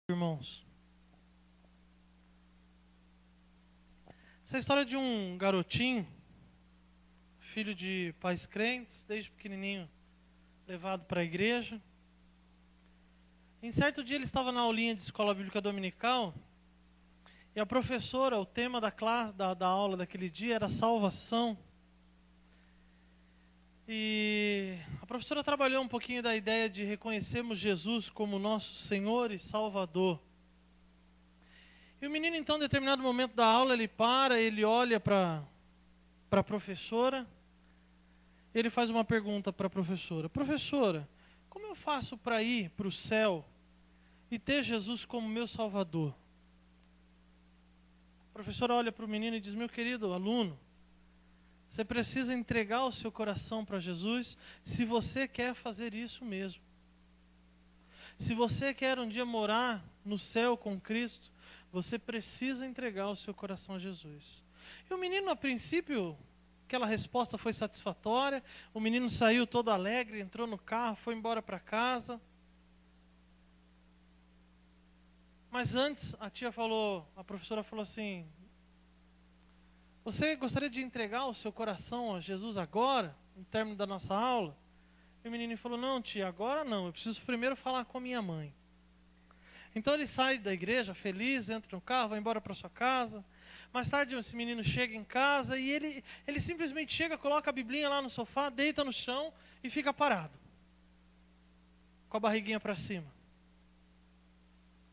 Irmãos, essa história de um garotinho, filho de pais crentes, desde pequenininho levado para a igreja. Em certo dia ele estava na aulinha de escola bíblica dominical e a professora, o tema da classe, da aula daquele dia era salvação. E a professora trabalhou um pouquinho da ideia de reconhecermos Jesus como nosso Senhor e Salvador. E o menino, então, em determinado momento da aula, ele olha para a professora, ele faz uma pergunta para a professora: professora, como eu faço para ir para o céu e ter Jesus como meu Salvador? A professora olha para o menino e diz: meu querido aluno, você precisa entregar o seu coração para Jesus se você quer fazer isso mesmo. Se você quer um dia morar no céu com Cristo, você precisa entregar o seu coração a Jesus. E o menino, a princípio, aquela resposta foi satisfatória. O menino saiu todo alegre, entrou no carro, foi embora para casa. Mas antes, a professora falou assim: você gostaria de entregar o seu coração a Jesus agora, no término da nossa aula? E o menino falou: não, tia, agora não, eu preciso primeiro falar com a minha mãe. Então ele sai da igreja feliz, entra no carro, vai embora para sua casa. Mais tarde esse menino chega em casa e ele simplesmente chega, coloca a biblinha lá no sofá, deita no chão e fica parado, com a barriguinha para cima.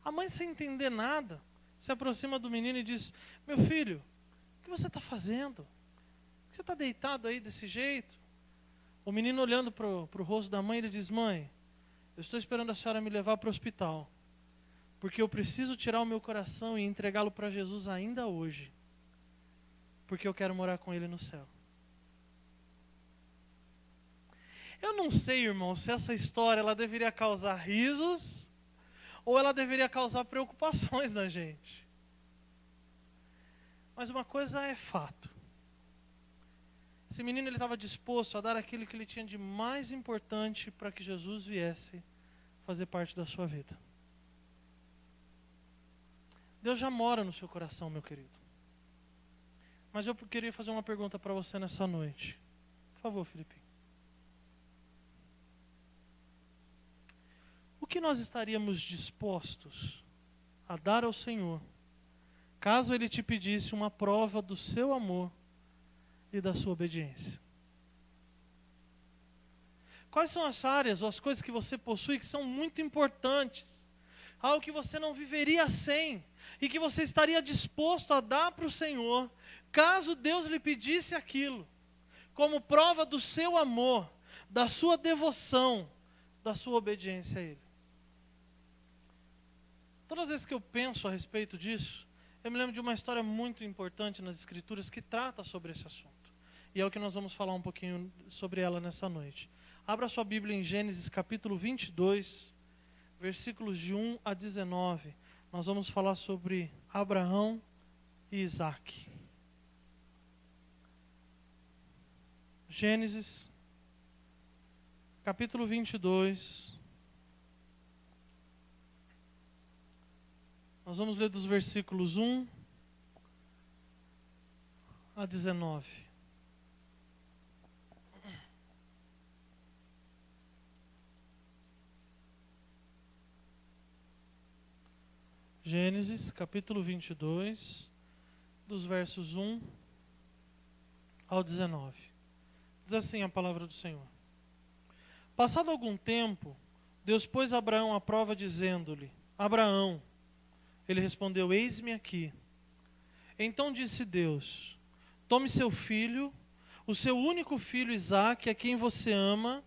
A mãe, sem entender nada, se aproxima do menino e diz: meu filho, o que você está fazendo? Por que você está deitado aí desse jeito? O menino, olhando para o rosto da mãe, ele diz: mãe, eu estou esperando a senhora me levar para o hospital, porque eu preciso tirar o meu coração e entregá-lo para Jesus ainda hoje, porque eu quero morar com Ele no céu. Eu não sei, irmão, se essa história ela deveria causar risos ou ela deveria causar preocupações na gente. Mas uma coisa é fato. Esse menino, ele estava disposto a dar aquilo que ele tinha de mais importante para que Jesus viesse fazer parte da sua vida. Deus já mora no seu coração, meu querido. Mas eu queria fazer uma pergunta para você nessa noite. Por favor, Felipe. O que nós estaríamos dispostos a dar ao Senhor, caso Ele te pedisse uma prova do seu amor e da sua obediência? Quais são as áreas ou as coisas que você possui que são muito importantes, algo que você não viveria sem, e que você estaria disposto a dar para o Senhor, caso Deus lhe pedisse aquilo, como prova do seu amor, da sua devoção, da sua obediência a Ele? Todas as vezes que eu penso a respeito disso, eu me lembro de uma história muito importante nas Escrituras que trata sobre esse assunto. E é o que nós vamos falar um pouquinho sobre ela nessa noite. Abra sua Bíblia em Gênesis capítulo 22, versículos de 1 a 19. Nós vamos falar sobre Abraão e Isaque. Gênesis capítulo 22. Nós vamos ler dos versículos 1 a 19. Gênesis, capítulo 22, dos versos 1 ao 19. Diz assim a palavra do Senhor. Passado algum tempo, Deus pôs Abraão à prova, dizendo-lhe: Abraão. Ele respondeu: eis-me aqui. Então disse Deus: tome seu filho, o seu único filho Isaque, a quem você ama,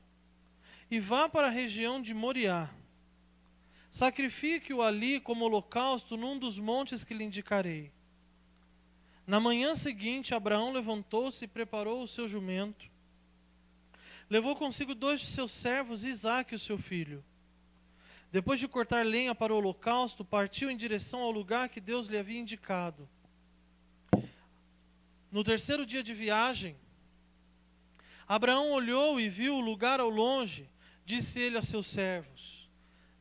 e vá para a região de Moriá. Sacrifique-o ali como holocausto num dos montes que lhe indicarei. Na manhã seguinte, Abraão levantou-se e preparou o seu jumento. Levou consigo 2 de seus servos, Isaque, o seu filho. Depois de cortar lenha para o holocausto, partiu em direção ao lugar que Deus lhe havia indicado. No 3º dia de viagem, Abraão olhou e viu o lugar ao longe. Disse ele a seus servos: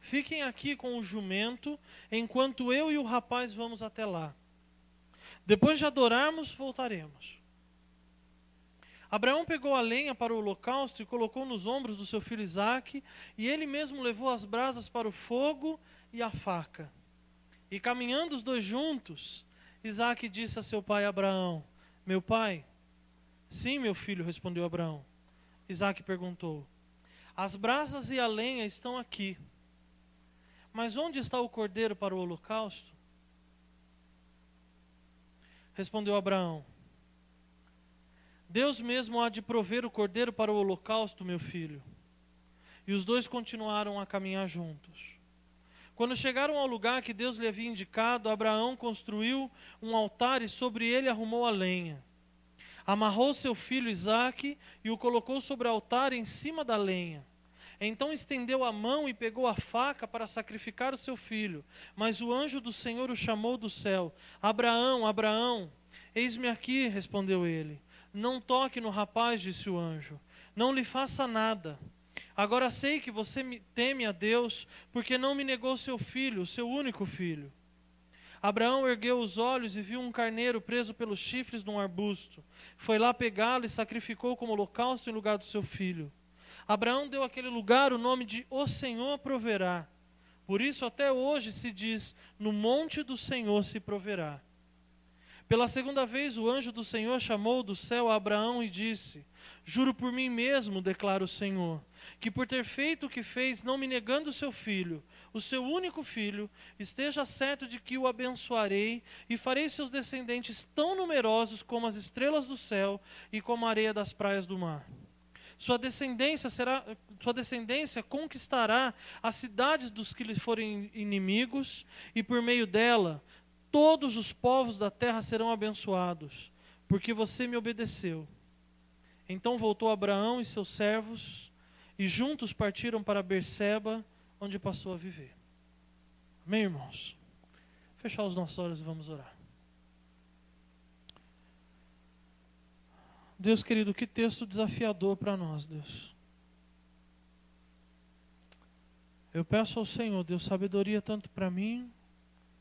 Fiquem aqui com o jumento, enquanto eu e o rapaz vamos até lá. Depois de adorarmos, voltaremos. Abraão pegou a lenha para o holocausto e colocou nos ombros do seu filho Isaque, e ele mesmo levou as brasas para o fogo e a faca. E caminhando os dois juntos, Isaque disse a seu pai Abraão: meu pai? Sim, meu filho, respondeu Abraão. Isaque perguntou: as brasas e a lenha estão aqui, mas onde está o cordeiro para o holocausto? Respondeu Abraão: Deus mesmo há de prover o cordeiro para o holocausto, meu filho. E os dois continuaram a caminhar juntos. Quando chegaram ao lugar que Deus lhe havia indicado, Abraão construiu um altar e sobre ele arrumou a lenha. Amarrou seu filho Isaque e o colocou sobre o altar em cima da lenha. Então estendeu a mão e pegou a faca para sacrificar o seu filho. Mas o anjo do Senhor o chamou do céu: Abraão, Abraão. Eis-me aqui, respondeu ele. Não toque no rapaz, disse o anjo. Não lhe faça nada. Agora sei que você teme a Deus, porque não me negou seu filho, o seu único filho. Abraão ergueu os olhos e viu um carneiro preso pelos chifres num arbusto. Foi lá pegá-lo e sacrificou como holocausto em lugar do seu filho. Abraão deu àquele lugar o nome de O Senhor Proverá. Por isso até hoje se diz: no monte do Senhor se proverá. Pela segunda vez o anjo do Senhor chamou do céu a Abraão e disse: juro por mim mesmo, declara o Senhor, que por ter feito o que fez, não me negando o seu filho, o seu único filho, esteja certo de que o abençoarei e farei seus descendentes tão numerosos como as estrelas do céu e como a areia das praias do mar. Sua descendência conquistará as cidades dos que lhe forem inimigos, e por meio dela todos os povos da terra serão abençoados, porque você me obedeceu. Então voltou Abraão e seus servos, e juntos partiram para Berseba, onde passou a viver. Amém, irmãos? Fechar os nossos olhos e vamos orar. Deus querido, que texto desafiador para nós, Deus. Eu peço ao Senhor, Deus, sabedoria tanto para mim,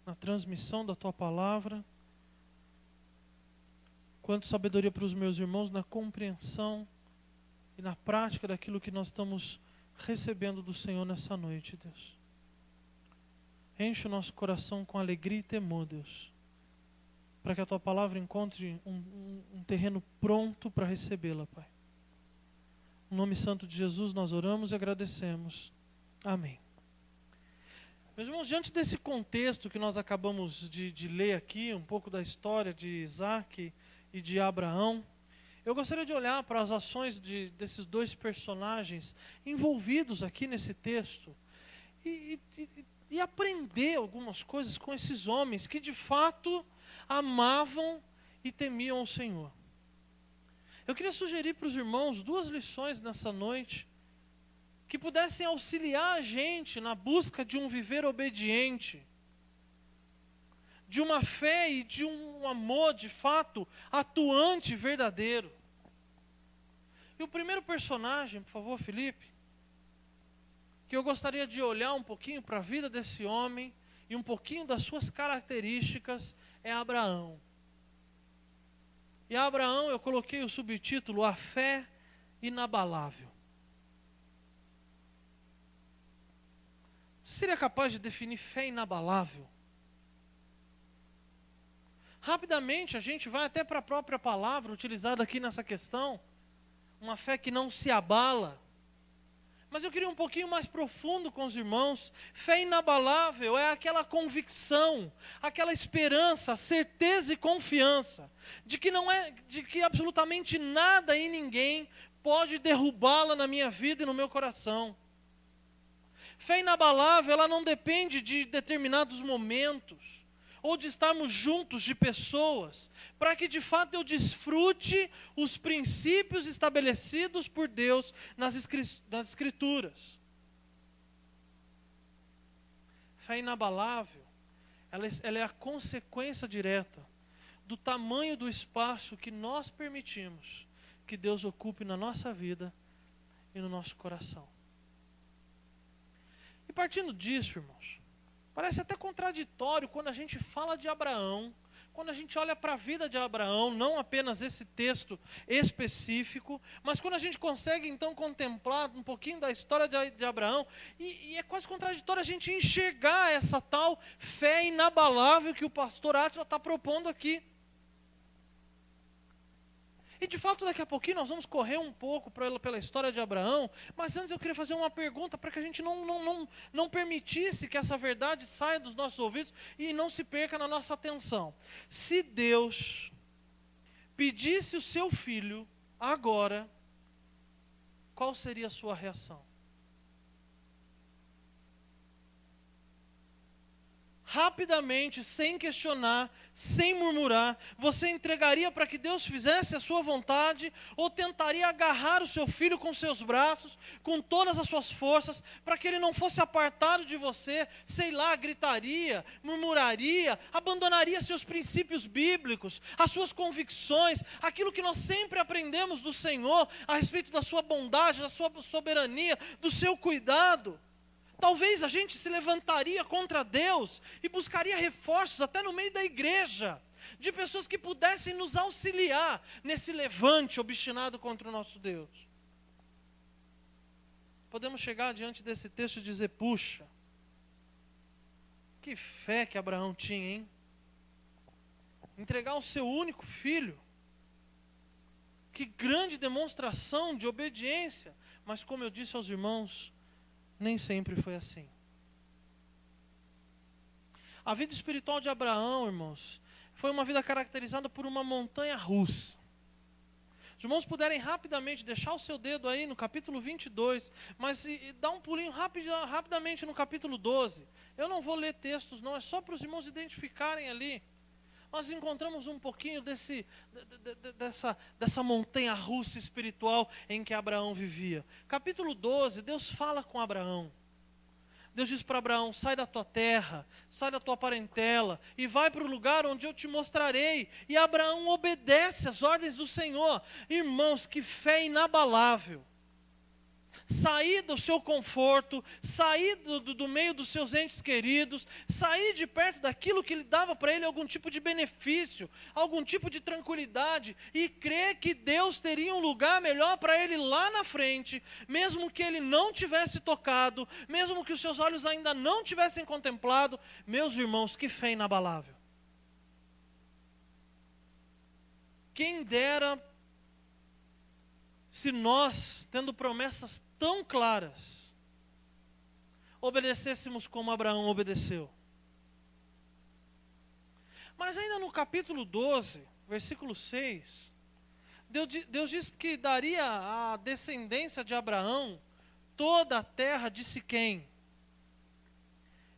na transmissão da Tua palavra, quanto sabedoria para os meus irmãos na compreensão e na prática daquilo que nós estamos recebendo do Senhor nessa noite, Deus. Enche o nosso coração com alegria e temor, Deus, para que a Tua palavra encontre um terreno pronto para recebê-la, Pai. No nome santo de Jesus nós oramos e agradecemos. Amém. Meus irmãos, diante desse contexto que nós acabamos de ler aqui, um pouco da história de Isaque e de Abraão, eu gostaria de olhar para as ações desses dois personagens envolvidos aqui nesse texto e aprender algumas coisas com esses homens que de fato amavam e temiam o Senhor. Eu queria sugerir para os irmãos duas lições nessa noite que pudessem auxiliar a gente na busca de um viver obediente, de uma fé e de um amor de fato atuante e verdadeiro. E o primeiro personagem, por favor, Felipe, que eu gostaria de olhar um pouquinho para a vida desse homem e um pouquinho das suas características, é Abraão. E a Abraão eu coloquei o subtítulo: A Fé Inabalável. Você seria capaz de definir fé inabalável? Rapidamente a gente vai até para a própria palavra utilizada aqui nessa questão. Uma fé que não se abala. Mas eu queria um pouquinho mais profundo com os irmãos. Fé inabalável é aquela convicção, aquela esperança, certeza e confiança de que absolutamente nada e ninguém pode derrubá-la na minha vida e no meu coração. Fé inabalável, ela não depende de determinados momentos ou de estarmos juntos de pessoas, para que de fato eu desfrute os princípios estabelecidos por Deus nas Escrituras. Fé inabalável, ela é a consequência direta do tamanho do espaço que nós permitimos que Deus ocupe na nossa vida e no nosso coração. E partindo disso, irmãos, parece até contraditório quando a gente fala de Abraão, quando a gente olha para a vida de Abraão, não apenas esse texto específico, mas quando a gente consegue então contemplar um pouquinho da história de Abraão, e é quase contraditório a gente enxergar essa tal fé inabalável que o pastor Átila está propondo aqui. E de fato daqui a pouquinho nós vamos correr um pouco pela história de Abraão, mas antes eu queria fazer uma pergunta para que a gente não permitisse que essa verdade saia dos nossos ouvidos e não se perca na nossa atenção. Se Deus pedisse o seu filho agora, qual seria a sua reação? Rapidamente, sem questionar, sem murmurar, você entregaria para que Deus fizesse a sua vontade, ou tentaria agarrar o seu filho com seus braços, com todas as suas forças, para que ele não fosse apartado de você, sei lá, gritaria, murmuraria, abandonaria seus princípios bíblicos, as suas convicções, aquilo que nós sempre aprendemos do Senhor, a respeito da sua bondade, da sua soberania, do seu cuidado. Talvez a gente se levantaria contra Deus e buscaria reforços até no meio da igreja, de pessoas que pudessem nos auxiliar nesse levante obstinado contra o nosso Deus. Podemos chegar diante desse texto e dizer, puxa, que fé que Abraão tinha, hein? Entregar o seu único filho. Que grande demonstração de obediência. Mas como eu disse aos irmãos, nem sempre foi assim. A vida espiritual de Abraão, irmãos, foi uma vida caracterizada por uma montanha russa. Os irmãos puderem rapidamente deixar o seu dedo aí no capítulo 22, mas dar um pulinho rapidamente no capítulo 12. Eu não vou ler textos não, é só para os irmãos identificarem ali. Nós encontramos um pouquinho dessa montanha russa espiritual em que Abraão vivia. Capítulo 12, Deus fala com Abraão. Deus diz para Abraão, sai da tua terra, sai da tua parentela, e vai para o lugar onde eu te mostrarei. E Abraão obedece às ordens do Senhor. Irmãos, que fé inabalável. Sair do seu conforto, sair do meio dos seus entes queridos, sair de perto daquilo que lhe dava para ele algum tipo de benefício, algum tipo de tranquilidade, e crer que Deus teria um lugar melhor para ele lá na frente, mesmo que ele não tivesse tocado, mesmo que os seus olhos ainda não tivessem contemplado. Meus irmãos, que fé inabalável. Quem dera se nós, tendo promessas tão claras, obedecêssemos como Abraão obedeceu. Mas ainda no capítulo 12, versículo 6, Deus diz que daria à descendência de Abraão toda a terra de Siquém.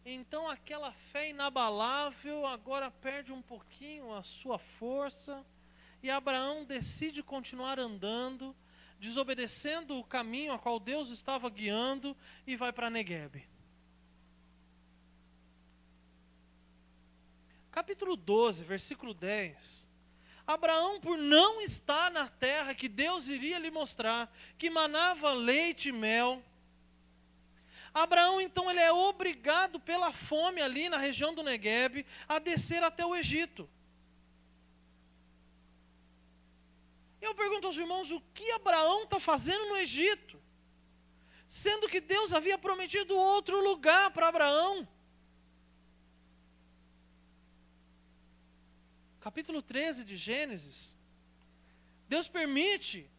Então aquela fé inabalável agora perde um pouquinho a sua força, e Abraão decide continuar andando, desobedecendo o caminho a qual Deus estava guiando, e vai para Neguebe. Capítulo 12, versículo 10. Abraão, por não estar na terra que Deus iria lhe mostrar, que manava leite e mel, Abraão então ele é obrigado pela fome ali na região do Neguebe a descer até o Egito. Eu pergunto aos irmãos, o que Abraão está fazendo no Egito? Sendo que Deus havia prometido outro lugar para Abraão. Capítulo 13 de Gênesis. Deus permite,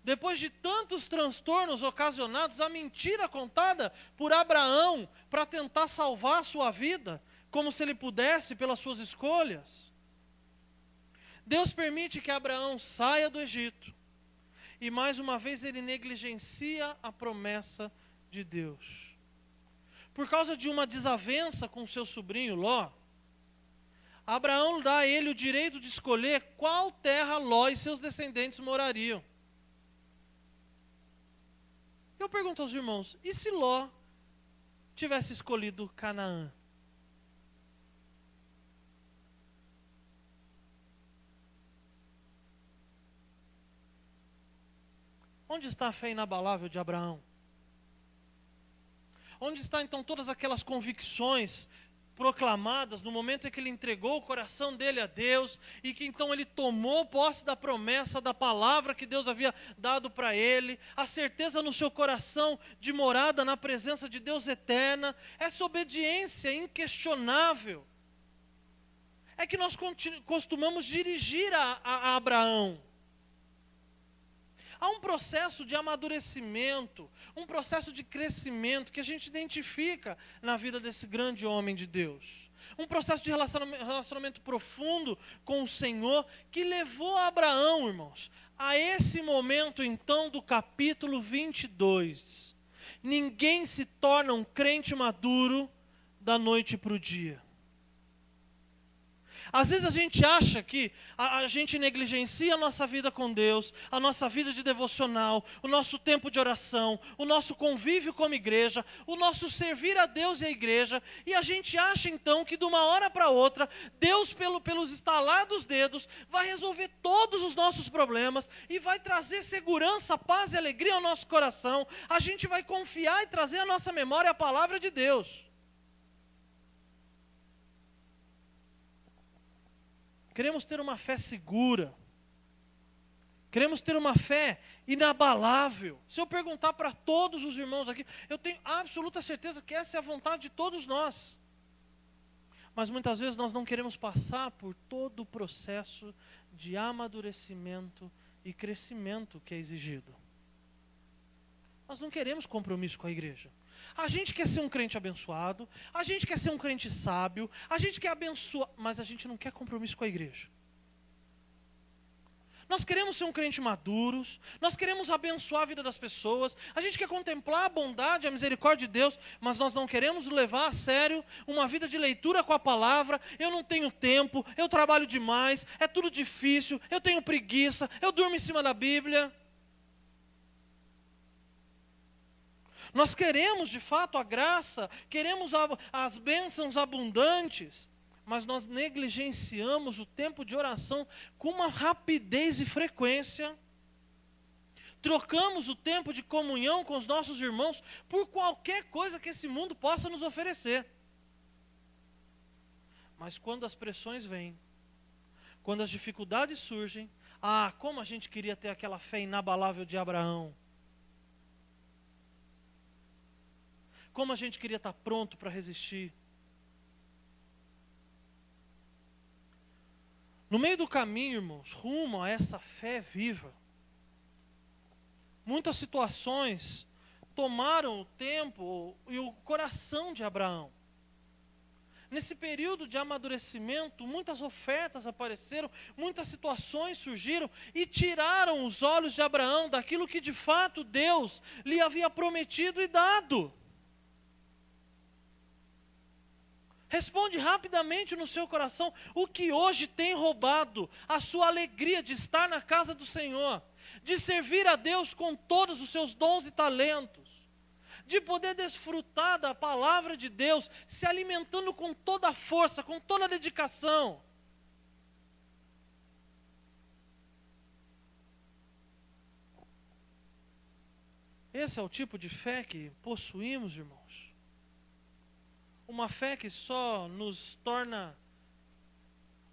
depois de tantos transtornos ocasionados, a mentira contada por Abraão para tentar salvar a sua vida, como se ele pudesse pelas suas escolhas. Deus permite que Abraão saia do Egito, e mais uma vez ele negligencia a promessa de Deus. Por causa de uma desavença com seu sobrinho Ló, Abraão dá a ele o direito de escolher qual terra Ló e seus descendentes morariam. Eu pergunto aos irmãos, e se Ló tivesse escolhido Canaã? Onde está a fé inabalável de Abraão? Onde está então todas aquelas convicções proclamadas no momento em que ele entregou o coração dele a Deus, e que então ele tomou posse da promessa, da palavra que Deus havia dado para ele, a certeza no seu coração de morada na presença de Deus eterna, essa obediência inquestionável, é que nós costumamos dirigir a Abraão. Há um processo de amadurecimento, um processo de crescimento que a gente identifica na vida desse grande homem de Deus. Um processo de relacionamento profundo com o Senhor que levou Abraão, irmãos, a esse momento então do capítulo 22. Ninguém se torna um crente maduro da noite para o dia. Às vezes a gente acha que a gente negligencia a nossa vida com Deus, a nossa vida de devocional, o nosso tempo de oração, o nosso convívio como igreja, o nosso servir a Deus e a igreja, e a gente acha então que de uma hora para outra, Deus pelos estalar dos dedos, vai resolver todos os nossos problemas e vai trazer segurança, paz e alegria ao nosso coração. A gente vai confiar e trazer à nossa memória a palavra de Deus. Queremos ter uma fé segura. Queremos ter uma fé inabalável. Se eu perguntar para todos os irmãos aqui, eu tenho absoluta certeza que essa é a vontade de todos nós. Mas muitas vezes nós não queremos passar por todo o processo de amadurecimento e crescimento que é exigido. Nós não queremos compromisso com a igreja. A gente quer ser um crente abençoado, a gente quer ser um crente sábio, a gente quer abençoar, mas a gente não quer compromisso com a igreja. Nós queremos ser um crente maduros, nós queremos abençoar a vida das pessoas, a gente quer contemplar a bondade, a misericórdia de Deus, mas nós não queremos levar a sério uma vida de leitura com a palavra. Eu não tenho tempo, eu trabalho demais, é tudo difícil, eu tenho preguiça, eu durmo em cima da Bíblia. Nós queremos de fato a graça, queremos as bênçãos abundantes, mas nós negligenciamos o tempo de oração com uma rapidez e frequência. Trocamos o tempo de comunhão com os nossos irmãos por qualquer coisa que esse mundo possa nos oferecer. Mas quando as pressões vêm, quando as dificuldades surgem, como a gente queria ter aquela fé inabalável de Abraão. Como a gente queria estar pronto para resistir. No meio do caminho, irmãos, rumo a essa fé viva, muitas situações tomaram o tempo e o coração de Abraão. Nesse período de amadurecimento, muitas ofertas apareceram, muitas situações surgiram e tiraram os olhos de Abraão daquilo que de fato Deus lhe havia prometido e dado. Responde rapidamente no seu coração o que hoje tem roubado a sua alegria de estar na casa do Senhor, de servir a Deus com todos os seus dons e talentos, de poder desfrutar da palavra de Deus, se alimentando com toda a força, com toda a dedicação. Esse é o tipo de fé que possuímos, irmãos. Uma fé que só nos torna,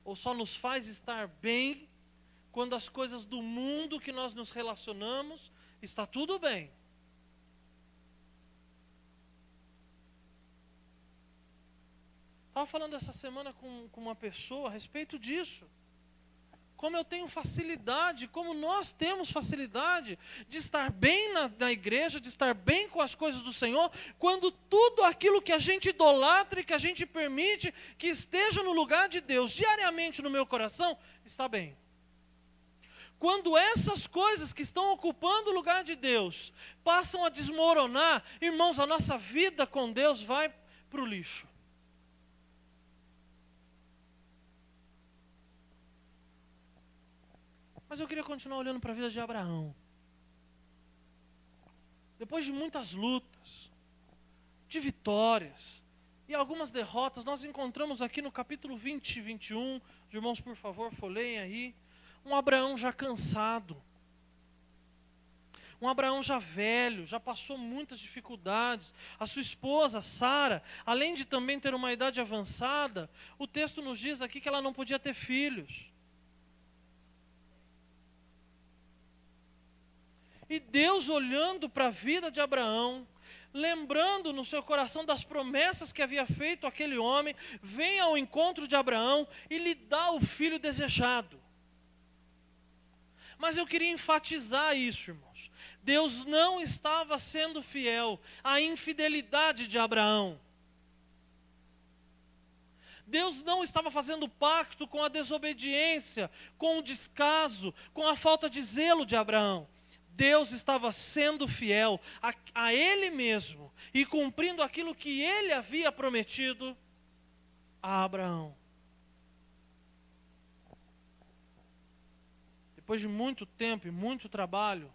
ou só nos faz estar bem, quando as coisas do mundo que nós nos relacionamos, está tudo bem. Estava falando essa semana com uma pessoa a respeito disso. Como eu tenho facilidade, como nós temos facilidade de estar bem na igreja, de estar bem com as coisas do Senhor, quando tudo aquilo que a gente idolatra e que a gente permite que esteja no lugar de Deus, diariamente no meu coração, está bem. Quando essas coisas que estão ocupando o lugar de Deus passam a desmoronar, irmãos, a nossa vida com Deus vai para o lixo. Mas eu queria continuar olhando para a vida de Abraão. Depois de muitas lutas, de vitórias e algumas derrotas, nós encontramos aqui no capítulo 20 e 21, os irmãos, por favor, folheiem aí, um Abraão já cansado. Um Abraão já velho, já passou muitas dificuldades. A sua esposa, Sara, além de também ter uma idade avançada, o texto nos diz aqui que ela não podia ter filhos. E Deus, olhando para a vida de Abraão, lembrando no seu coração das promessas que havia feito aquele homem, vem ao encontro de Abraão e lhe dá o filho desejado. Mas eu queria enfatizar isso, irmãos. Deus não estava sendo fiel à infidelidade de Abraão. Deus não estava fazendo pacto com a desobediência, com o descaso, com a falta de zelo de Abraão. Deus estava sendo fiel a Ele mesmo e cumprindo aquilo que Ele havia prometido a Abraão. Depois de muito tempo e muito trabalho,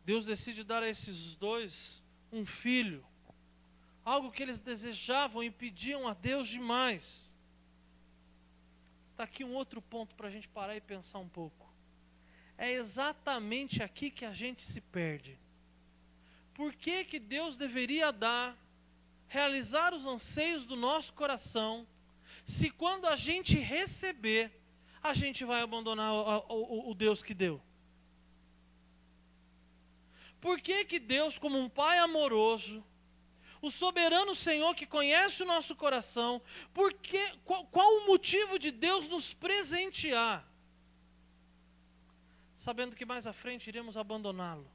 Deus decide dar a esses dois um filho. Algo que eles desejavam e pediam a Deus demais. Está aqui um outro ponto para a gente parar e pensar um pouco. É exatamente aqui que a gente se perde. Por que que Deus deveria realizar os anseios do nosso coração, se quando a gente receber, a gente vai abandonar o Deus que deu? Por que que Deus, como um Pai amoroso, o soberano Senhor que conhece o nosso coração, qual o motivo de Deus nos presentear, sabendo que mais à frente iremos abandoná-lo?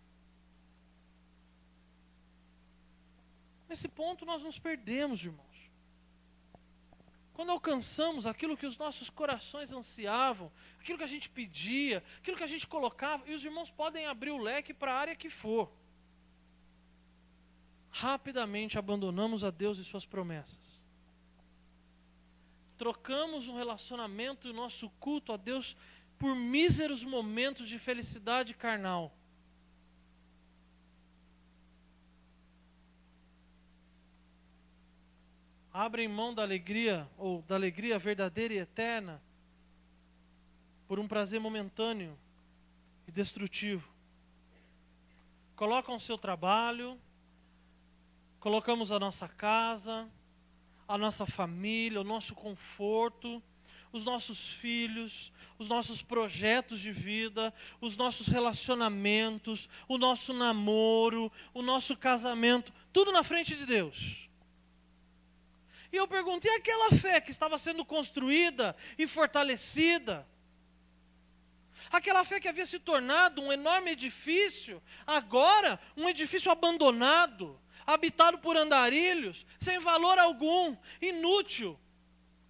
Nesse ponto nós nos perdemos, irmãos. Quando alcançamos aquilo que os nossos corações ansiavam, aquilo que a gente pedia, aquilo que a gente colocava, e os irmãos podem abrir o leque para a área que for, rapidamente abandonamos a Deus e suas promessas. Trocamos um relacionamento e o nosso culto a Deus por míseros momentos de felicidade carnal. Abrem mão da alegria, ou da alegria verdadeira e eterna, por um prazer momentâneo e destrutivo. Colocam o seu trabalho, colocamos a nossa casa, a nossa família, o nosso conforto, os nossos filhos, os nossos projetos de vida, os nossos relacionamentos, o nosso namoro, o nosso casamento, tudo na frente de Deus. E eu perguntei, aquela fé que estava sendo construída e fortalecida, aquela fé que havia se tornado um enorme edifício, agora um edifício abandonado, habitado por andarilhos, sem valor algum, inútil,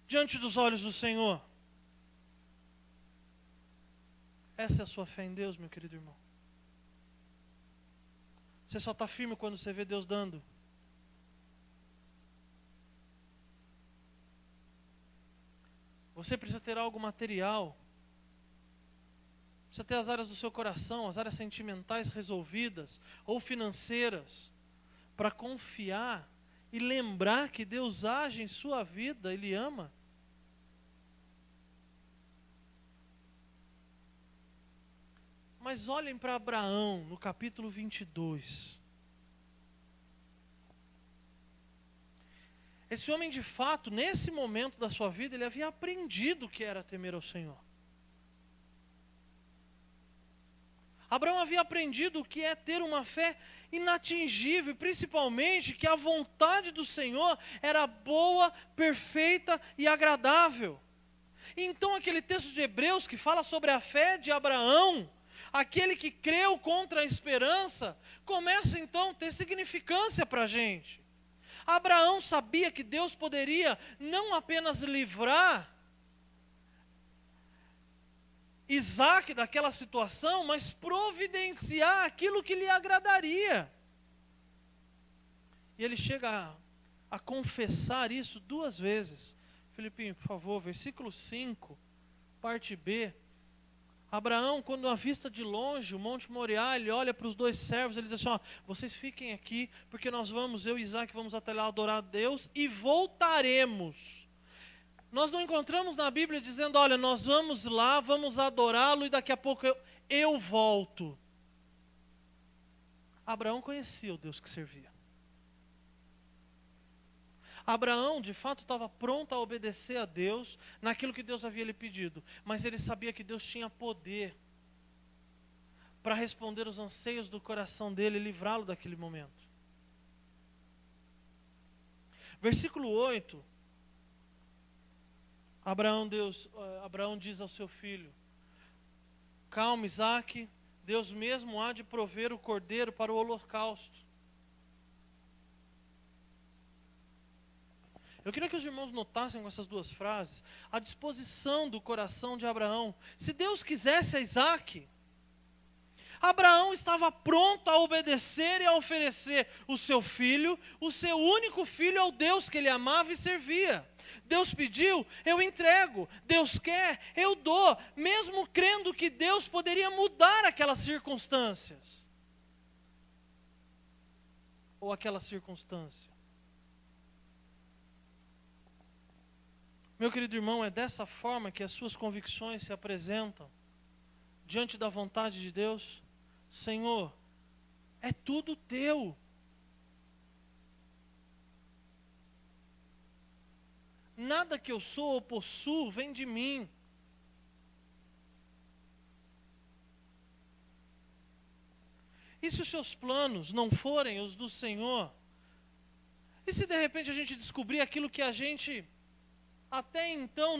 diante dos olhos do Senhor. Essa é a sua fé em Deus, meu querido irmão. Você só está firme quando você vê Deus dando. Você precisa ter algo material. Precisa ter as áreas do seu coração, as áreas sentimentais resolvidas, ou financeiras, para confiar e lembrar que Deus age em sua vida, Ele ama. Mas olhem para Abraão, no capítulo 22. Esse homem, de fato, nesse momento da sua vida, ele havia aprendido o que era temer ao Senhor. Abraão havia aprendido o que é ter uma fé inatingível, e principalmente que a vontade do Senhor era boa, perfeita e agradável. Então aquele texto de Hebreus que fala sobre a fé de Abraão, aquele que creu contra a esperança, começa então a ter significância para a gente. Abraão sabia que Deus poderia não apenas livrar Isaac daquela situação, mas providenciar aquilo que lhe agradaria. E ele chega a confessar isso 2 vezes. Filipinho, por favor, versículo 5, parte B. Abraão, quando avista de longe o Monte Moriá, ele olha para os 2 servos, ele diz assim, ó, vocês fiquem aqui, porque nós vamos, eu e Isaac, vamos até lá adorar a Deus e voltaremos. Nós não encontramos na Bíblia dizendo, olha, nós vamos lá, vamos adorá-lo e daqui a pouco eu volto. Abraão conhecia o Deus que servia. Abraão, de fato, estava pronto a obedecer a Deus naquilo que Deus havia lhe pedido. Mas ele sabia que Deus tinha poder para responder os anseios do coração dele e livrá-lo daquele momento. Versículo 8. Abraão diz ao seu filho: calma, Isaque, Deus mesmo há de prover o cordeiro para o holocausto. Eu queria que os irmãos notassem com essas duas frases a disposição do coração de Abraão. Se Deus quisesse a Isaque, Abraão estava pronto a obedecer e a oferecer o seu filho, o seu único filho, ao Deus que ele amava e servia. Deus pediu, eu entrego. Deus quer, eu dou, mesmo crendo que Deus poderia mudar aquelas circunstâncias. Ou aquela circunstância. Meu querido irmão, é dessa forma que as suas convicções se apresentam diante da vontade de Deus. Senhor, é tudo teu. Nada que eu sou ou possuo vem de mim. E se os seus planos não forem os do Senhor? E se de repente a gente descobrir aquilo que a gente até então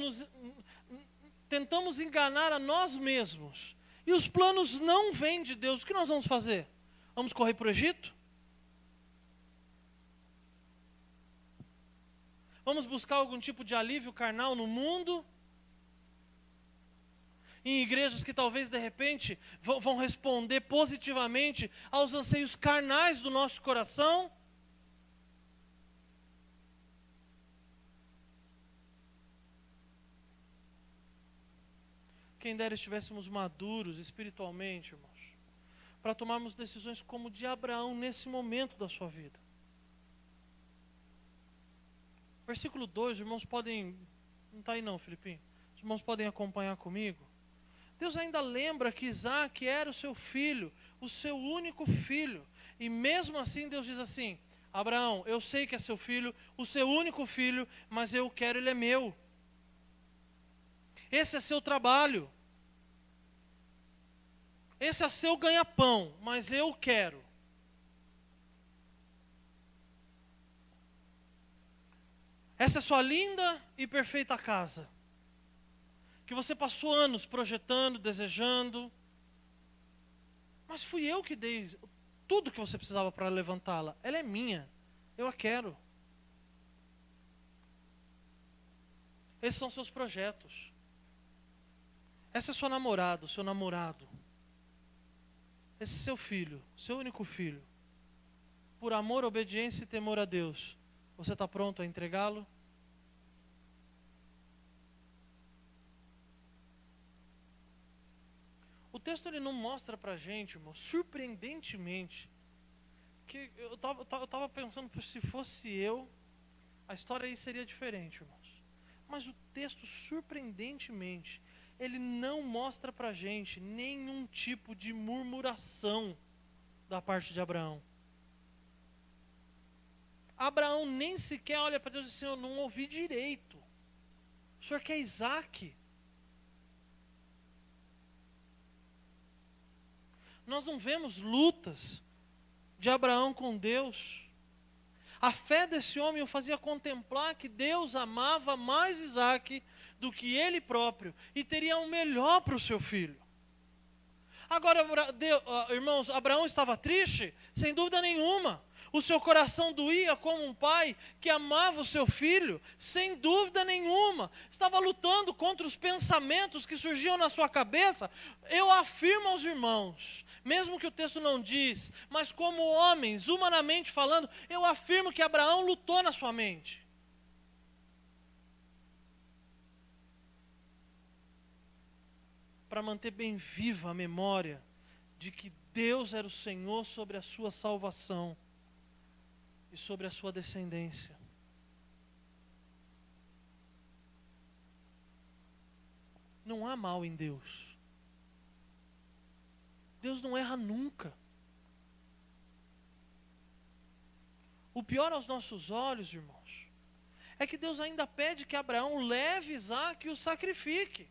tentamos enganar a nós mesmos, e os planos não vêm de Deus, o que nós vamos fazer? Vamos correr para o Egito? Vamos buscar algum tipo de alívio carnal no mundo? Em igrejas que talvez de repente vão responder positivamente aos anseios carnais do nosso coração? Quem dera estivéssemos maduros espiritualmente, irmãos, para tomarmos decisões como de Abraão nesse momento da sua vida. Versículo 2, os irmãos podem... Não está aí não, Filipinho. Os irmãos podem acompanhar comigo. Deus ainda lembra que Isaque era o seu filho, o seu único filho. E mesmo assim Deus diz assim: Abraão, eu sei que é seu filho, o seu único filho, mas eu quero, ele é meu. Esse é seu trabalho. Esse é seu ganha-pão, mas eu quero. Essa é sua linda e perfeita casa, que você passou anos projetando, desejando, mas fui eu que dei tudo que você precisava para levantá-la. Ela é minha, eu a quero. Esses são seus projetos. Essa é sua namorada, seu namorado. Esse é seu filho, seu único filho. Por amor, obediência e temor a Deus, você está pronto a entregá-lo? O texto ele não mostra para a gente, irmão, surpreendentemente, que eu estava pensando, se fosse eu, a história aí seria diferente, irmãos. Mas o texto, surpreendentemente, ele não mostra para a gente nenhum tipo de murmuração da parte de Abraão. Abraão nem sequer olha para Deus e diz assim: eu não ouvi direito. O senhor quer Isaque? Nós não vemos lutas de Abraão com Deus. A fé desse homem o fazia contemplar que Deus amava mais Isaque do que ele próprio e teria o melhor para o seu filho. Agora, irmãos, Abraão estava triste? Sem dúvida nenhuma. O seu coração doía como um pai que amava o seu filho? Sem dúvida nenhuma. Estava lutando contra os pensamentos que surgiam na sua cabeça? Eu afirmo aos irmãos, mesmo que o texto não diz, mas como homens, humanamente falando, eu afirmo que Abraão lutou na sua mente. Para manter bem viva a memória de que Deus era o Senhor sobre a sua salvação e sobre a sua descendência. Não há mal em Deus. Deus não erra nunca. O pior aos nossos olhos, irmãos, é que Deus ainda pede que Abraão leve Isaque e o sacrifique.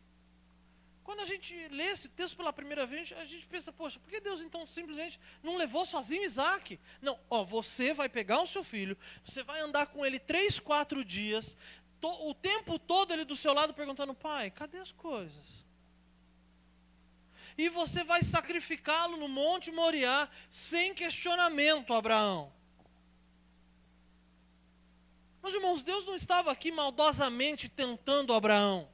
Quando a gente lê esse texto pela primeira vez, a gente pensa, poxa, por que Deus então simplesmente não levou sozinho Isaque? Não, você vai pegar o seu filho, você vai andar com ele 3, 4 dias, o tempo todo ele do seu lado perguntando, pai, cadê as coisas? E você vai sacrificá-lo no Monte Moriá, sem questionamento, Abraão. Mas, irmãos, Deus não estava aqui maldosamente tentando Abraão.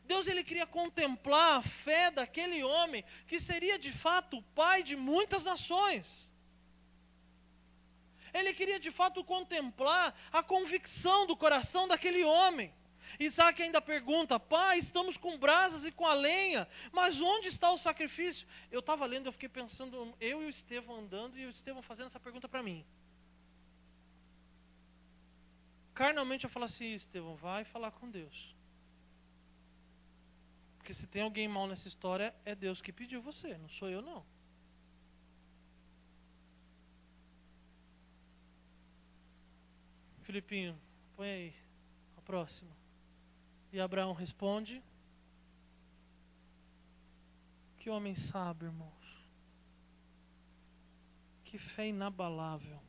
Deus, ele queria contemplar a fé daquele homem, que seria de fato o pai de muitas nações. Ele queria de fato contemplar a convicção do coração daquele homem. Isaque ainda pergunta, pai, estamos com brasas e com a lenha, mas onde está o sacrifício? Eu estava lendo, eu fiquei pensando, eu e o Estevão andando, e o Estevão fazendo essa pergunta para mim. Carnalmente eu falo assim, Estevão, vai falar com Deus. Porque se tem alguém mal nessa história, é Deus que pediu você, não sou eu não. Filipinho, põe aí a próxima. E Abraão responde, que homem sábio, irmãos. Que fé inabalável.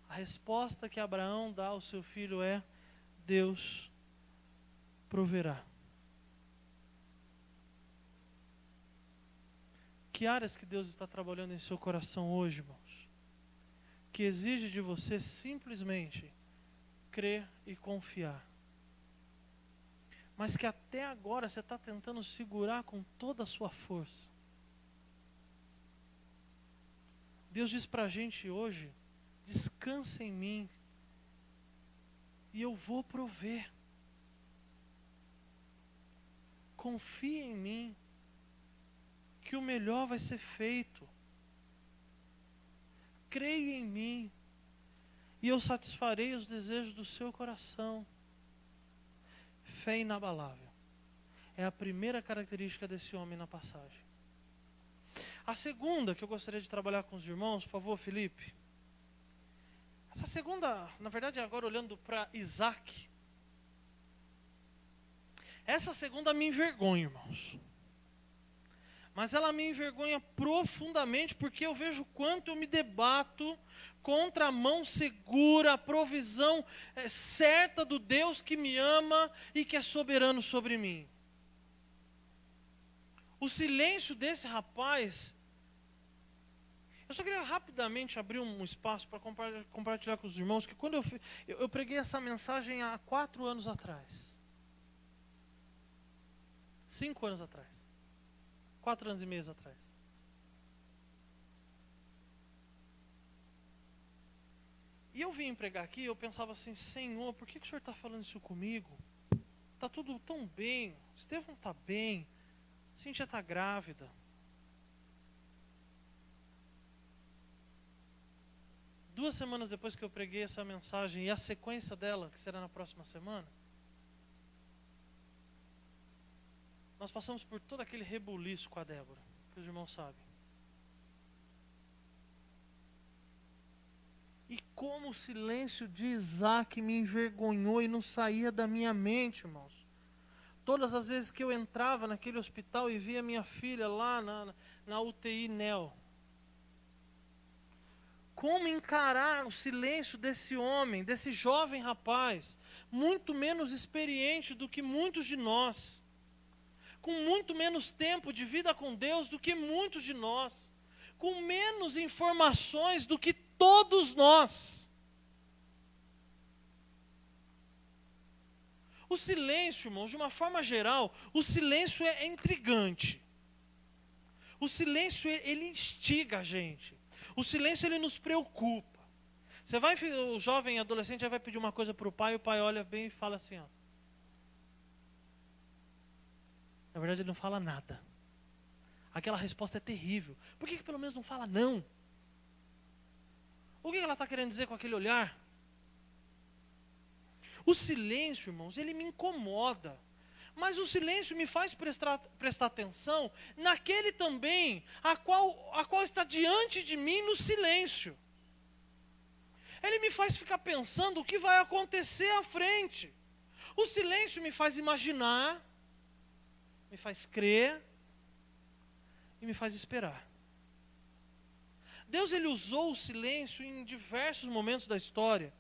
A resposta que Abraão dá ao seu filho é, Deus proverá. Que áreas que Deus está trabalhando em seu coração hoje, irmãos? Que exige de você simplesmente crer e confiar. Mas que até agora você está tentando segurar com toda a sua força. Deus diz para a gente hoje, descansa em mim e eu vou prover. Confie em mim, que o melhor vai ser feito. Creia em mim e eu satisfarei os desejos do seu coração. Fé inabalável. É a primeira característica desse homem na passagem. A segunda que eu gostaria de trabalhar com os irmãos, por favor, Felipe. Essa segunda, na verdade, agora olhando para Isaque. Essa segunda me envergonha, irmãos. Mas ela me envergonha profundamente, porque eu vejo quanto eu me debato contra a mão segura, a provisão certa do Deus que me ama e que é soberano sobre mim. O silêncio desse rapaz. Eu só queria rapidamente abrir um espaço para compartilhar com os irmãos, que quando eu preguei essa mensagem há 4 anos atrás. 5 anos atrás. 4 anos e meio atrás. E eu vim pregar aqui, eu pensava assim, Senhor, por que o Senhor está falando isso comigo? Está tudo tão bem, Estevão está bem, Cíntia está grávida. Duas semanas depois que eu preguei essa mensagem, e a sequência dela, que será na próxima semana, nós passamos por todo aquele rebuliço com a Débora, que os irmãos sabem. E como o silêncio de Isaque me envergonhou e não saía da minha mente, irmãos. Todas as vezes que eu entrava naquele hospital e via minha filha lá na UTI NEL. Como encarar o silêncio desse homem, desse jovem rapaz, muito menos experiente do que muitos de nós, com muito menos tempo de vida com Deus do que muitos de nós, com menos informações do que todos nós. O silêncio, irmãos, de uma forma geral, o silêncio é intrigante. O silêncio, ele instiga a gente. O silêncio, ele nos preocupa. Você vai, o jovem adolescente vai pedir uma coisa para o pai olha bem e fala assim, ó. Na verdade, ele não fala nada. Aquela resposta é terrível. Por que pelo menos não fala não? O que ela está querendo dizer com aquele olhar? O silêncio, irmãos, ele me incomoda. Mas o silêncio me faz prestar atenção naquele também a qual está diante de mim no silêncio. Ele me faz ficar pensando o que vai acontecer à frente. O silêncio me faz imaginar, me faz crer e me faz esperar. Deus, ele usou o silêncio em diversos momentos da história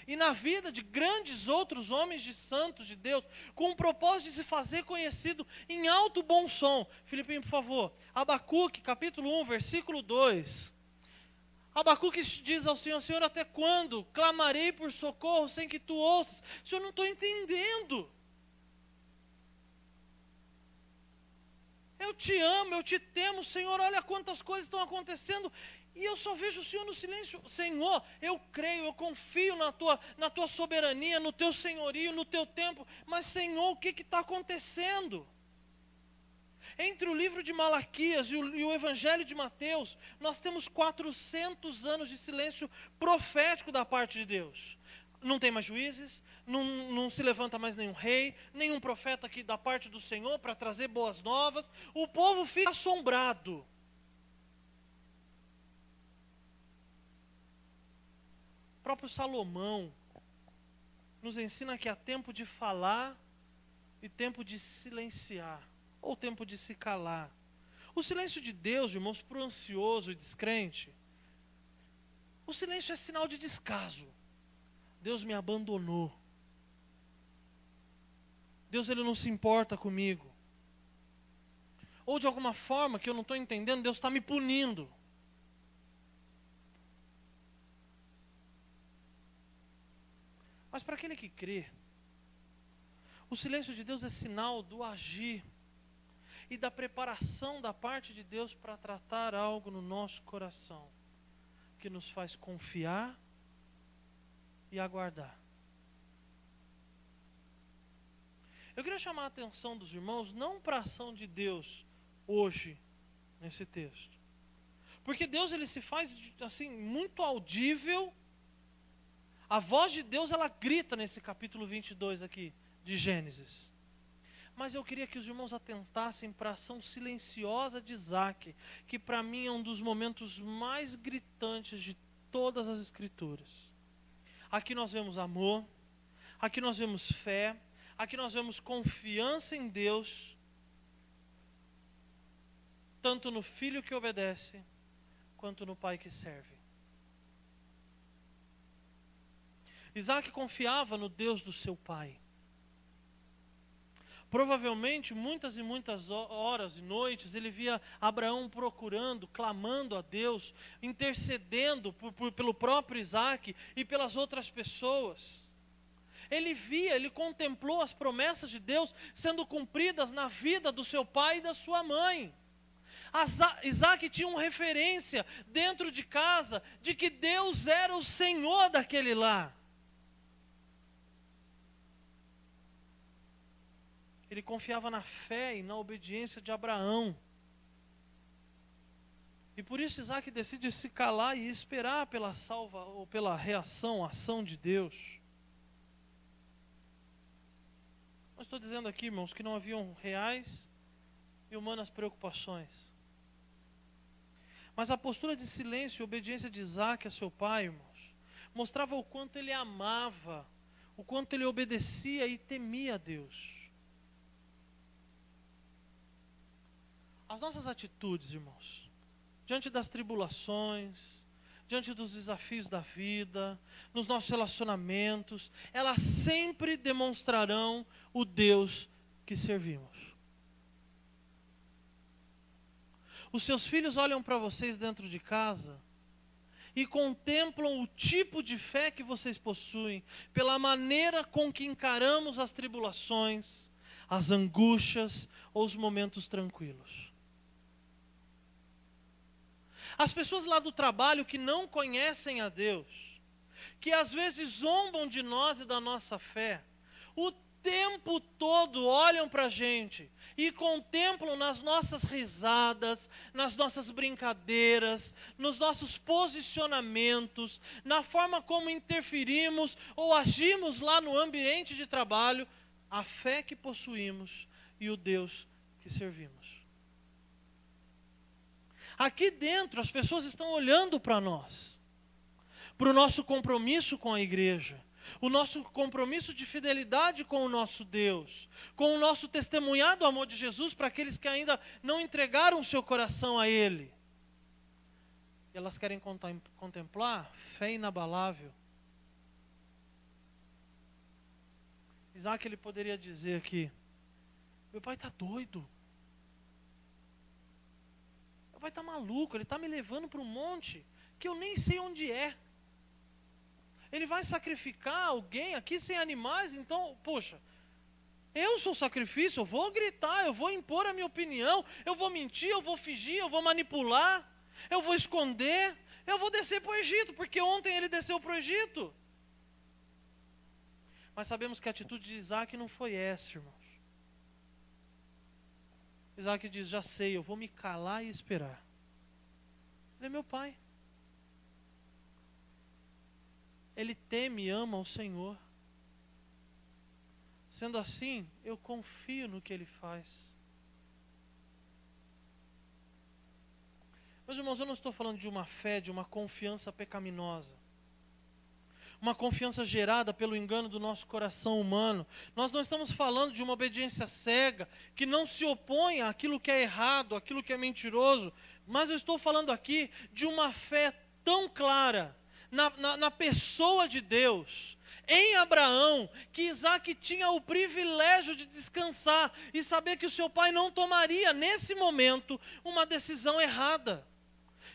e na vida de grandes outros homens de santos de Deus, com o propósito de se fazer conhecido em alto bom som. Filipinho, por favor. Abacuque, capítulo 1, versículo 2. Abacuque diz ao Senhor: Senhor, até quando clamarei por socorro sem que tu ouças? Senhor, não estou entendendo. Eu te amo, eu te temo, Senhor, olha quantas coisas estão acontecendo e eu só vejo o Senhor no silêncio. Senhor, eu creio, eu confio na tua soberania, no teu senhorio, no teu tempo, mas Senhor, o que está acontecendo? Entre o livro de Malaquias e o Evangelho de Mateus, nós temos 400 anos de silêncio profético da parte de Deus. Não tem mais juízes, não se levanta mais nenhum rei, nenhum profeta aqui da parte do Senhor para trazer boas novas. O povo fica assombrado. O próprio Salomão nos ensina que há tempo de falar e tempo de silenciar, ou tempo de se calar. O silêncio de Deus, irmãos, para o ansioso e descrente, o silêncio é sinal de descaso. Deus me abandonou. Deus, ele não se importa comigo. Ou de alguma forma que eu não estou entendendo, Deus está me punindo. Mas para aquele que crê, o silêncio de Deus é sinal do agir e da preparação da parte de Deus para tratar algo no nosso coração, que nos faz confiar e aguardar. Eu queria chamar a atenção dos irmãos, não para a ação de Deus hoje, nesse texto. Porque Deus, ele se faz assim, muito audível. A voz de Deus, ela grita nesse capítulo 22 aqui, de Gênesis. Mas eu queria que os irmãos atentassem para a ação silenciosa de Isaac, que para mim é um dos momentos mais gritantes de todas as Escrituras. Aqui nós vemos amor, aqui nós vemos fé, aqui nós vemos confiança em Deus, tanto no filho que obedece, quanto no pai que serve. Isaac confiava no Deus do seu pai. Provavelmente, muitas e muitas horas e noites, ele via Abraão procurando, clamando a Deus, intercedendo pelo próprio Isaac e pelas outras pessoas. Ele via, ele contemplou as promessas de Deus sendo cumpridas na vida do seu pai e da sua mãe. Isaac tinha uma referência dentro de casa de que Deus era o Senhor daquele lar. Ele confiava na fé e na obediência de Abraão. E por isso Isaac decide se calar e esperar pela reação, ação de Deus. Não estou dizendo aqui, irmãos, que não haviam reais e humanas preocupações. Mas a postura de silêncio e obediência de Isaac a seu pai, irmãos, mostrava o quanto ele amava, o quanto ele obedecia e temia a Deus. As nossas atitudes, irmãos, diante das tribulações, diante dos desafios da vida, nos nossos relacionamentos, elas sempre demonstrarão o Deus que servimos. Os seus filhos olham para vocês dentro de casa e contemplam o tipo de fé que vocês possuem, pela maneira com que encaramos as tribulações, as angústias ou os momentos tranquilos. As pessoas lá do trabalho que não conhecem a Deus, que às vezes zombam de nós e da nossa fé, o tempo todo olham para a gente e contemplam nas nossas risadas, nas nossas brincadeiras, nos nossos posicionamentos, na forma como interferimos ou agimos lá no ambiente de trabalho, a fé que possuímos e o Deus que servimos. Aqui dentro as pessoas estão olhando para nós, para o nosso compromisso com a igreja, o nosso compromisso de fidelidade com o nosso Deus, com o nosso testemunhar do amor de Jesus para aqueles que ainda não entregaram o seu coração a Ele. E elas querem contemplar fé inabalável. Isaac, ele poderia dizer aqui: meu pai está doido. Meu pai está maluco, ele está me levando para um monte que eu nem sei onde é. Ele vai sacrificar alguém aqui sem animais, então, poxa, eu sou sacrifício, eu vou gritar, eu vou impor a minha opinião, eu vou mentir, eu vou fingir, eu vou manipular, eu vou esconder, eu vou descer para o Egito, porque ontem ele desceu para o Egito. Mas sabemos que a atitude de Isaac não foi essa, irmãos. Isaac diz: já sei, eu vou me calar e esperar. Ele é meu pai. Ele teme e ama o Senhor. Sendo assim, eu confio no que Ele faz. Meus irmãos, eu não estou falando de uma fé, de uma confiança pecaminosa. Uma confiança gerada pelo engano do nosso coração humano. Nós não estamos falando de uma obediência cega, que não se opõe àquilo que é errado, àquilo que é mentiroso. Mas eu estou falando aqui de uma fé tão clara na pessoa de Deus, em Abraão, que Isaac tinha o privilégio de descansar e saber que o seu pai não tomaria, nesse momento, uma decisão errada,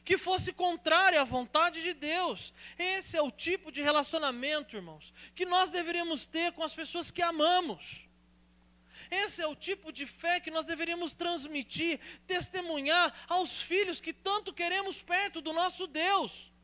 que fosse contrária à vontade de Deus. Esse é o tipo de relacionamento, irmãos, que nós deveríamos ter com as pessoas que amamos. Esse é o tipo de fé que nós deveríamos transmitir, testemunhar aos filhos que tanto queremos perto do nosso Deus.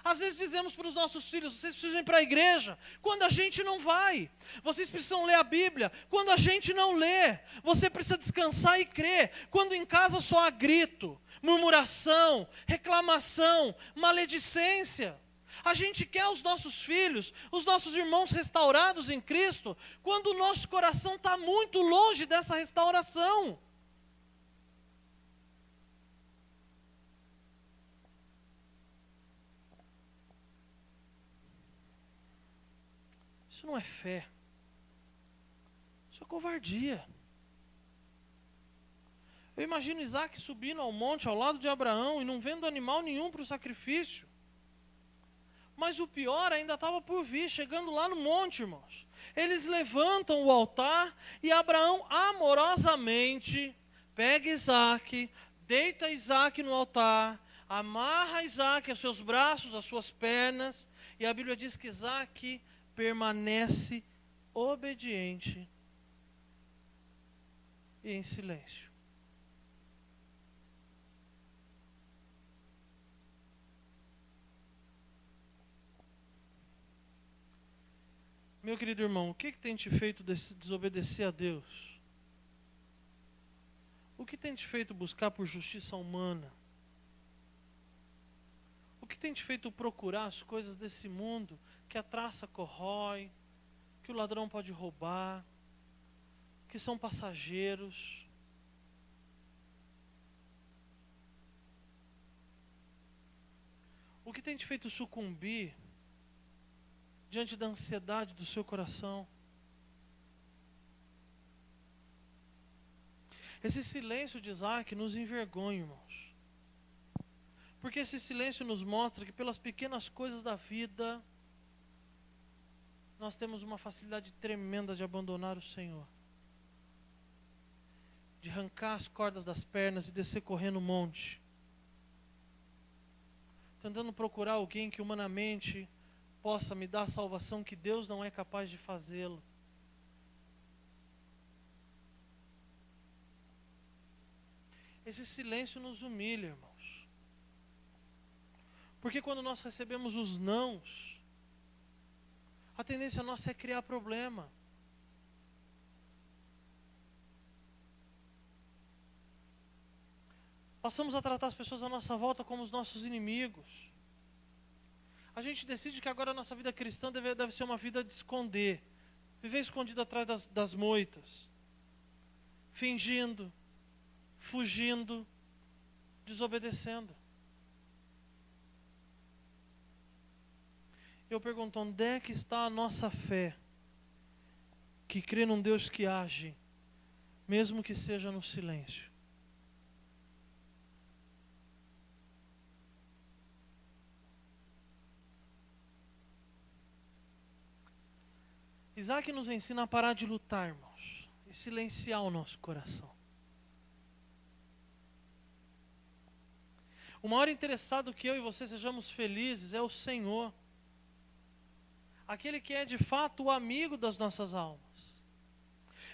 Às vezes dizemos para os nossos filhos: vocês precisam ir para a igreja, quando a gente não vai. Vocês precisam ler a Bíblia, quando a gente não lê. Você precisa descansar e crer, quando em casa só há grito, murmuração, reclamação, maledicência. A gente quer os nossos filhos, os nossos irmãos restaurados em Cristo, quando o nosso coração está muito longe dessa restauração. Isso não é fé. Isso é covardia. Eu imagino Isaac subindo ao monte ao lado de Abraão e não vendo animal nenhum para o sacrifício. Mas o pior ainda estava por vir, chegando lá no monte, irmãos. Eles levantam o altar e Abraão amorosamente pega Isaac, deita Isaac no altar, amarra Isaac aos seus braços, às suas pernas, e a Bíblia diz que Isaac permanece obediente e em silêncio. Meu querido irmão, o que tem te feito desobedecer a Deus? O que tem te feito buscar por justiça humana? O que tem te feito procurar as coisas desse mundo que a traça corrói, que o ladrão pode roubar, que são passageiros? O que tem te feito sucumbir diante da ansiedade do seu coração? Esse silêncio de Isaac nos envergonha, irmãos. Porque esse silêncio nos mostra que pelas pequenas coisas da vida, nós temos uma facilidade tremenda de abandonar o Senhor. De arrancar as cordas das pernas e descer correndo o monte. Tentando procurar alguém que humanamente possa me dar a salvação que Deus não é capaz de fazê-lo. Esse silêncio nos humilha, irmãos. Porque quando nós recebemos os nãos, a tendência nossa é criar problema. Passamos a tratar as pessoas à nossa volta como os nossos inimigos. A gente decide que agora a nossa vida cristã deve ser uma vida de esconder. Viver escondido atrás das moitas. Fingindo, fugindo, desobedecendo. Eu pergunto, onde é que está a nossa fé? Que crê num Deus que age, mesmo que seja no silêncio. Isaac nos ensina a parar de lutar, irmãos, e silenciar o nosso coração. O maior interessado que eu e você sejamos felizes é o Senhor. Aquele que é de fato o amigo das nossas almas.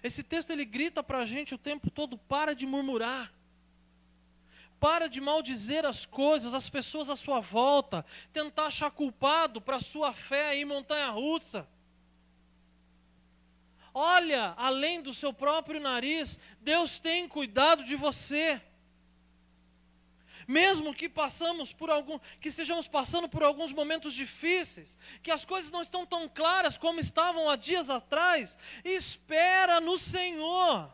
Esse texto ele grita para a gente o tempo todo, para de murmurar. Para de maldizer as coisas, as pessoas à sua volta. Tentar achar culpado para a sua fé em montanha-russa. Olha, além do seu próprio nariz, Deus tem cuidado de você. Mesmo que estejamos passando por alguns momentos difíceis, que as coisas não estão tão claras como estavam há dias atrás, espera no Senhor.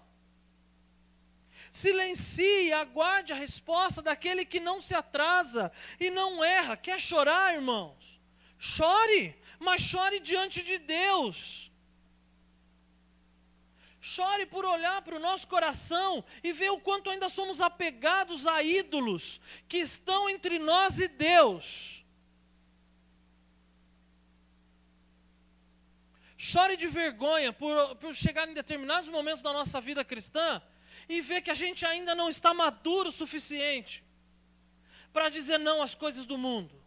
Silencie e aguarde a resposta daquele que não se atrasa e não erra. Quer chorar, irmãos? Chore, mas chore diante de Deus. Chore por olhar para o nosso coração e ver o quanto ainda somos apegados a ídolos que estão entre nós e Deus. Chore de vergonha por chegar em determinados momentos da nossa vida cristã e ver que a gente ainda não está maduro o suficiente para dizer não às coisas do mundo.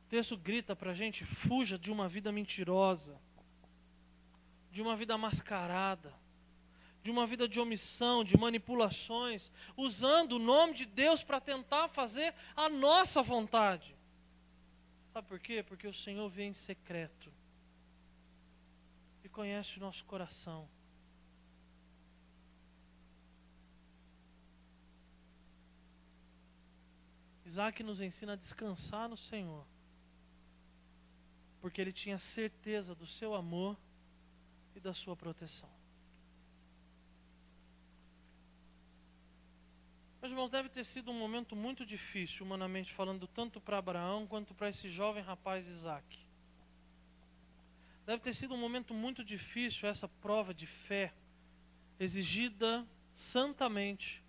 O texto grita para a gente, fuja de uma vida mentirosa, de uma vida mascarada, de uma vida de omissão, de manipulações, usando o nome de Deus para tentar fazer a nossa vontade. Sabe por quê? Porque o Senhor vê em secreto e conhece o nosso coração. Isaac nos ensina a descansar no Senhor, porque ele tinha certeza do seu amor e da sua proteção. Meus irmãos, deve ter sido um momento muito difícil, humanamente falando, tanto para Abraão quanto para esse jovem rapaz Isaac. Deve ter sido um momento muito difícil essa prova de fé, exigida santamente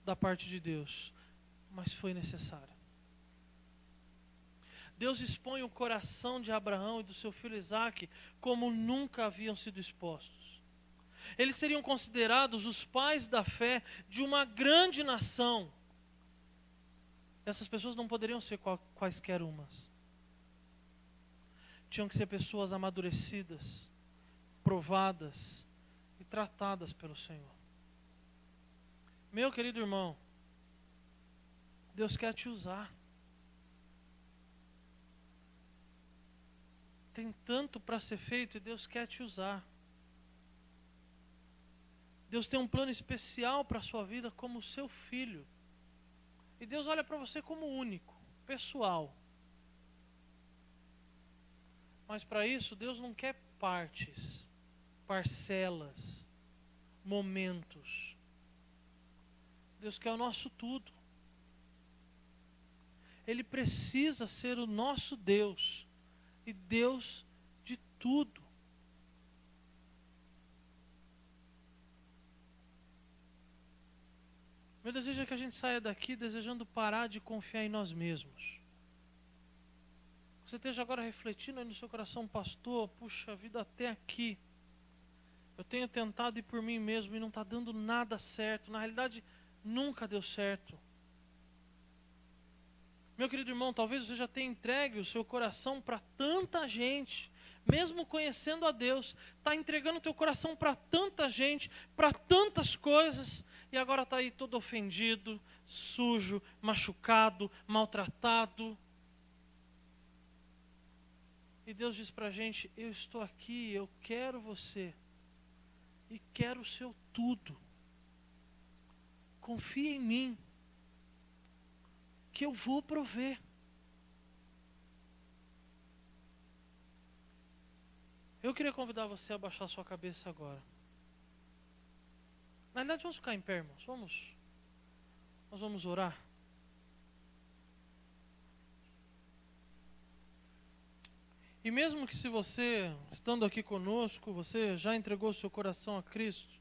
da parte de Deus, mas foi necessária. Deus expõe o coração de Abraão e do seu filho Isaac como nunca haviam sido expostos. Eles seriam considerados os pais da fé de uma grande nação. Essas pessoas não poderiam ser quaisquer umas. Tinham que ser pessoas amadurecidas, provadas e tratadas pelo Senhor. Meu querido irmão, Deus quer te usar. Tem tanto para ser feito e Deus quer te usar. Deus tem um plano especial para a sua vida como seu filho. E Deus olha para você como único, pessoal. Mas para isso, Deus não quer partes, parcelas, momentos. Deus quer o nosso tudo. Ele precisa ser o nosso Deus. E Deus de tudo. Meu desejo é que a gente saia daqui desejando parar de confiar em nós mesmos. Você esteja agora refletindo aí no seu coração, pastor, puxa vida, até aqui eu tenho tentado ir por mim mesmo e não está dando nada certo. Na realidade, nunca deu certo. Meu querido irmão, talvez você já tenha entregue o seu coração para tanta gente, mesmo conhecendo a Deus, está entregando o teu coração para tanta gente, para tantas coisas, e agora está aí todo ofendido, sujo, machucado, maltratado. E Deus diz para a gente, eu estou aqui, eu quero você, e quero o seu tudo. Confia em mim, que eu vou prover. Eu queria convidar você a baixar sua cabeça agora. Na verdade, vamos ficar em pé, irmãos. Nós vamos orar. E mesmo que se você, estando aqui conosco, você já entregou seu coração a Cristo,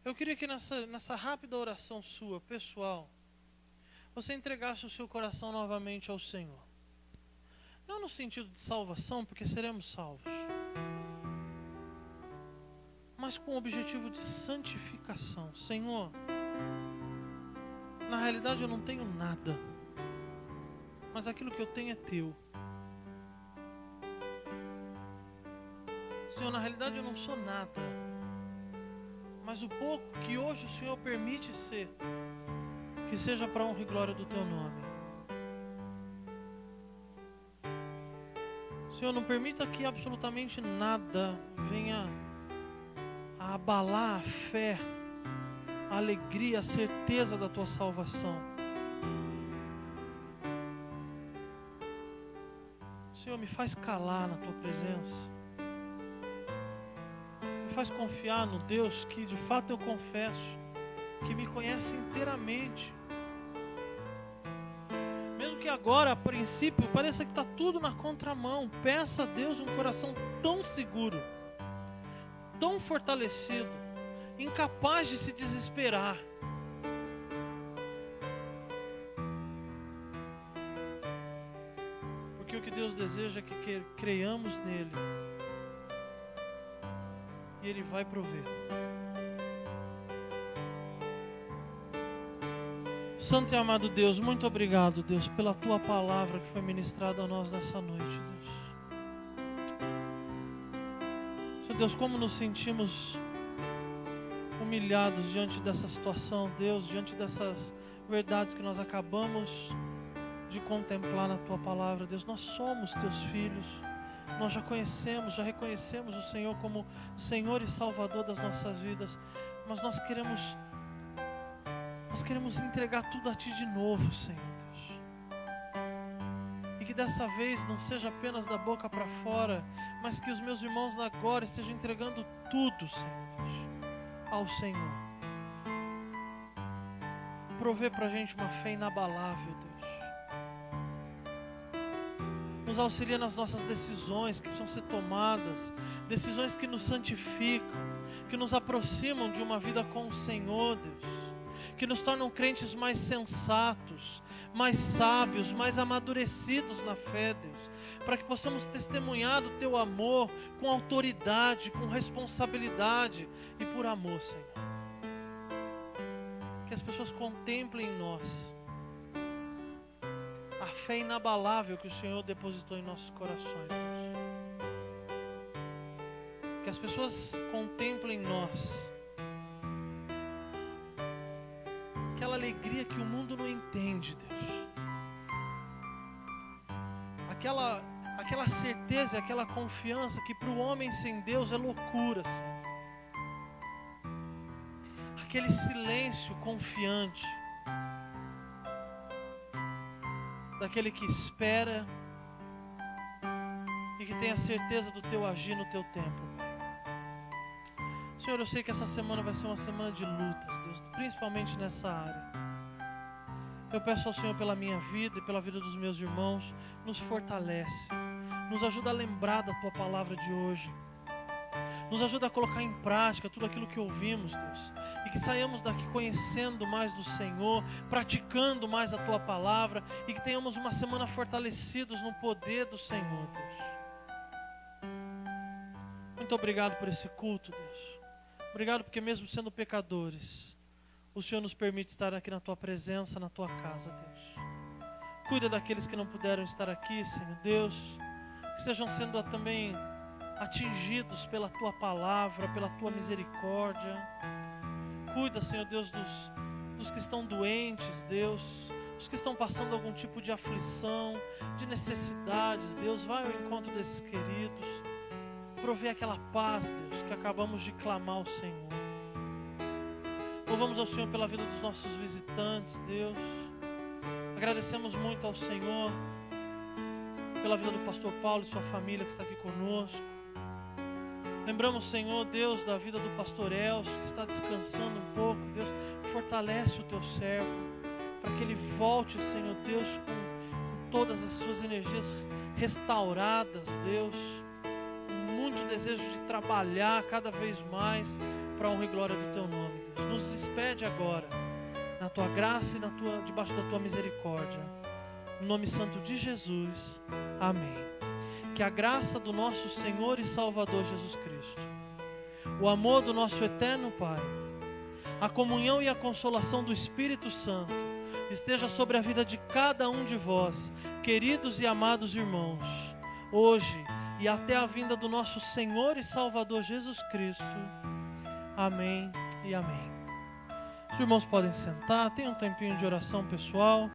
eu queria que nessa rápida oração sua, pessoal, você entregasse o seu coração novamente ao Senhor. Não no sentido de salvação, porque seremos salvos, mas com o objetivo de santificação. Senhor, na realidade eu não tenho nada, mas aquilo que eu tenho é teu. Senhor, na realidade eu não sou nada, mas o pouco que hoje o Senhor permite ser, que seja para a honra e glória do teu nome. Senhor, não permita que absolutamente nada venha a abalar a fé, a alegria, a certeza da tua salvação. Senhor, me faz calar na tua presença. Me faz confiar no Deus que de fato eu confesso, que me conhece inteiramente. Mesmo que agora, a princípio, pareça que está tudo na contramão, peça a Deus um coração tão seguro, tão fortalecido, incapaz de se desesperar. Porque o que Deus deseja é que creiamos nele. E Ele vai prover. Santo e amado Deus, muito obrigado, Deus, pela Tua palavra que foi ministrada a nós nessa noite, Deus. Senhor Deus, como nos sentimos humilhados diante dessa situação, Deus, diante dessas verdades que nós acabamos de contemplar na Tua palavra, Deus. Nós somos Teus filhos. Nós já conhecemos, já reconhecemos o Senhor como Senhor e Salvador das nossas vidas, mas nós queremos entregar tudo a Ti de novo, Senhor Deus. E que dessa vez não seja apenas da boca para fora, mas que os meus irmãos agora estejam entregando tudo, Senhor Deus, ao Senhor. Provê para a gente uma fé inabalável, Deus. Nos auxilia nas nossas decisões que precisam ser tomadas, decisões que nos santificam, que nos aproximam de uma vida com o Senhor, Deus, que nos tornam crentes mais sensatos, mais sábios, mais amadurecidos na fé, Deus, para que possamos testemunhar do Teu amor com autoridade, com responsabilidade e por amor, Senhor. Que as pessoas contemplem em nós a fé inabalável que o Senhor depositou em nossos corações, Deus. Que as pessoas contemplem em nós aquela alegria que o mundo não entende, Deus. Aquela certeza, aquela confiança que para o homem sem Deus é loucura, Senhor. Aquele silêncio confiante daquele que espera e que tem a certeza do Teu agir no Teu tempo, Pai. Senhor, eu sei que essa semana vai ser uma semana de lutas, Deus, principalmente nessa área. Eu peço ao Senhor pela minha vida e pela vida dos meus irmãos, nos fortalece, nos ajuda a lembrar da Tua palavra de hoje, nos ajuda a colocar em prática tudo aquilo que ouvimos, Deus, e que saiamos daqui conhecendo mais do Senhor, praticando mais a Tua palavra, e que tenhamos uma semana fortalecidos no poder do Senhor, Deus. Muito obrigado por esse culto, Deus. Obrigado porque mesmo sendo pecadores, o Senhor nos permite estar aqui na Tua presença, na Tua casa, Deus. Cuida daqueles que não puderam estar aqui, Senhor Deus, que estejam sendo também atingidos pela Tua palavra, pela Tua misericórdia. Cuida, Senhor Deus, dos que estão doentes, Deus, os que estão passando algum tipo de aflição, de necessidades, Deus, vai ao encontro desses queridos, provê aquela paz, Deus, que acabamos de clamar ao Senhor. Louvamos ao Senhor pela vida dos nossos visitantes, Deus. Agradecemos muito ao Senhor pela vida do pastor Paulo e sua família que está aqui conosco. Lembramos, Senhor Deus, da vida do pastor Elcio, que está descansando um pouco. Deus, fortalece o Teu servo. para que ele volte, Senhor Deus, com todas as suas energias restauradas, Deus, com muito desejo de trabalhar cada vez mais para a honra e glória do Teu nome, Deus. Nos despede agora, na Tua graça e debaixo da Tua misericórdia. No nome santo de Jesus, amém. Que a graça do nosso Senhor e Salvador Jesus Cristo, o amor do nosso eterno Pai, a comunhão e a consolação do Espírito Santo esteja sobre a vida de cada um de vós, queridos e amados irmãos, hoje e até a vinda do nosso Senhor e Salvador Jesus Cristo. Amém e amém. Os irmãos podem sentar, tem um tempinho de oração pessoal.